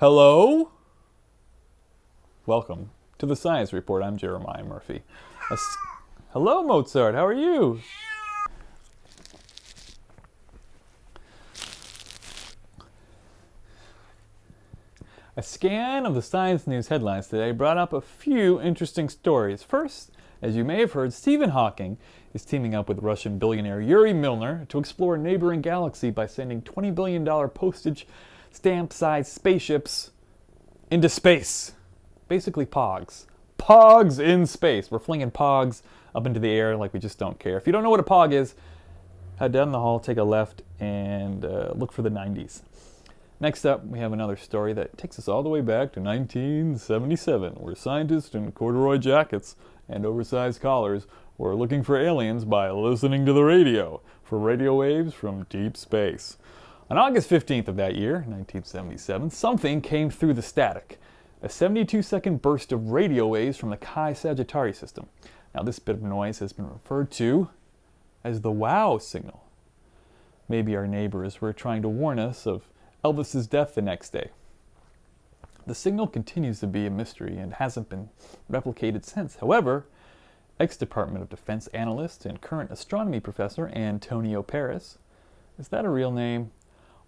Hello? Welcome to the Science Report. I'm Jeremiah Murphy. Hello, Mozart. How are you? A scan of the Science News headlines today brought up a few interesting stories. First, as you may have heard, Stephen Hawking is teaming up with Russian billionaire Yuri Milner to explore a neighboring galaxy by sending $20 billion postage stamp-sized spaceships into space. Basically POGs. POGs in space. We're flinging POGs up into the air like we just don't care. If you don't know what a POG is, head down the hall, take a left, and look for the 90s. Next up, we have another story that takes us all the way back to 1977, where scientists in corduroy jackets and oversized collars were looking for aliens by listening to the radio for radio waves from deep space. On August 15th of that year, 1977, something came through the static. A 72-second burst of radio waves from the Chi-Sagittari system. Now, this bit of noise has been referred to as the WOW signal. Maybe our neighbors were trying to warn us of Elvis's death the next day. The signal continues to be a mystery and hasn't been replicated since. However, ex-Department of Defense analyst and current astronomy professor Antonio Paris, is that a real name,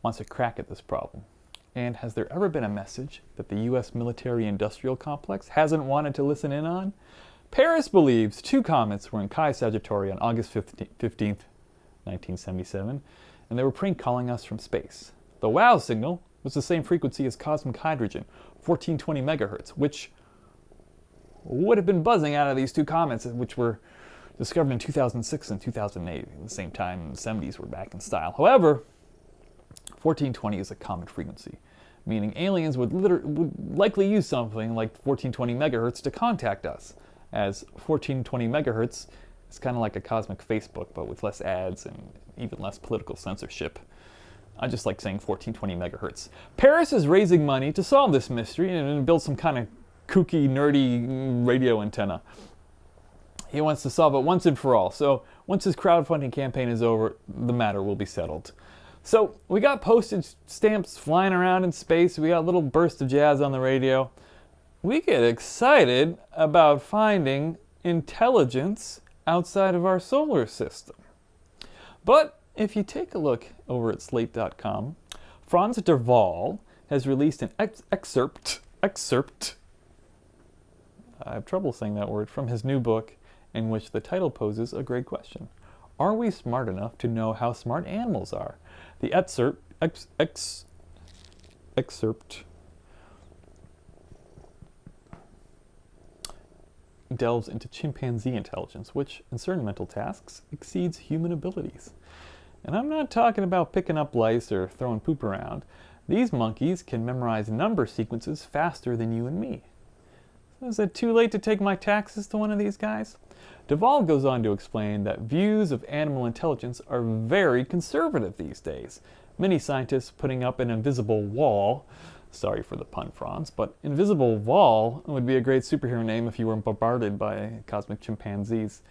wants a crack at this problem. And has there ever been a message that the U.S. military-industrial complex hasn't wanted to listen in on? Paris believes two comets were in Chi-Sagittari on August 15th, 1977, and they were prank calling us from space. The WOW signal was the same frequency as cosmic hydrogen, 1420 megahertz, which would have been buzzing out of these two comets, which were discovered in 2006 and 2008. At the same time, the 70s were back in style. However, 1420 is a common frequency, meaning aliens would likely use something like 1420 megahertz to contact us, as 1420 megahertz is kind of like a cosmic Facebook, but with less ads and even less political censorship. I just like saying 1420 megahertz. Paris is raising money to solve this mystery and build some kind of kooky, nerdy radio antenna. He wants to solve it once and for all. So once his crowdfunding campaign is over, the matter will be settled. So we got postage stamps flying around in space. We got a little burst of jazz on the radio. We get excited about finding intelligence outside of our solar system. But if you take a look over at Slate.com, Frans de Waal has released an excerpt, I have trouble saying that word, from his new book, in which the title poses a great question. Are we smart enough to know how smart animals are? The excerpt delves into chimpanzee intelligence, which, in certain mental tasks, exceeds human abilities. And I'm not talking about picking up lice or throwing poop around. These monkeys can memorize number sequences faster than you and me. So is it too late to take my taxes to one of these guys? De Waal goes on to explain that views of animal intelligence are very conservative these days. Many scientists putting up an invisible wall, sorry for the pun, Franz, but invisible wall would be a great superhero name if you were bombarded by cosmic chimpanzees.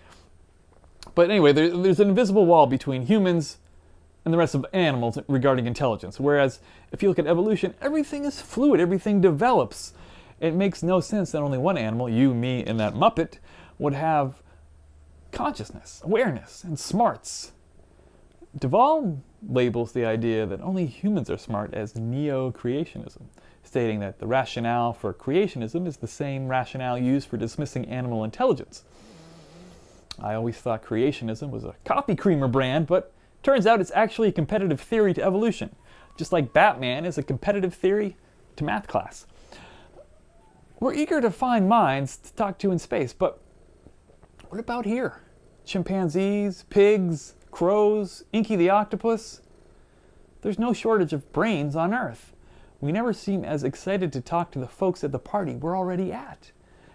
But anyway, there's an invisible wall between humans and the rest of animals regarding intelligence. Whereas if you look at evolution, everything is fluid, everything develops. It makes no sense that only one animal, you, me, and that Muppet, would have consciousness, awareness, and smarts. De Waal labels the idea that only humans are smart as neo-creationism, stating that the rationale for creationism is the same rationale used for dismissing animal intelligence. I always thought creationism was a coffee creamer brand, but turns out it's actually a competitive theory to evolution, just like Batman is a competitive theory to math class. We're eager to find minds to talk to in space, but what about here? Chimpanzees, pigs, crows, Inky the octopus? There's no shortage of brains on Earth. We never seem as excited to talk to the folks at the party we're already at.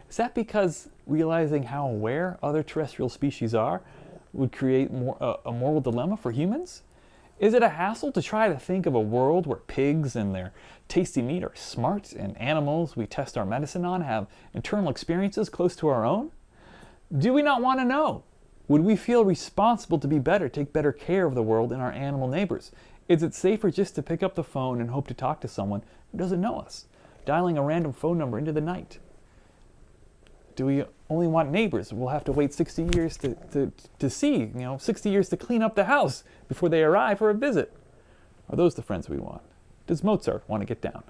Is that because realizing how aware other terrestrial species are would create a moral dilemma for humans? Is it a hassle to try to think of a world where pigs and their tasty meat are smart and animals we test our medicine on have internal experiences close to our own? Do we not want to know? Would we feel responsible to be better, take better care of the world and our animal neighbors? Is it safer just to pick up the phone and hope to talk to someone who doesn't know us? dialing a random phone number into the night? Do we only want neighbors we'll have to wait 60 years to see, 60 years to clean up the house before they arrive for a visit? Are those the friends we want? Does Mozart want to get down?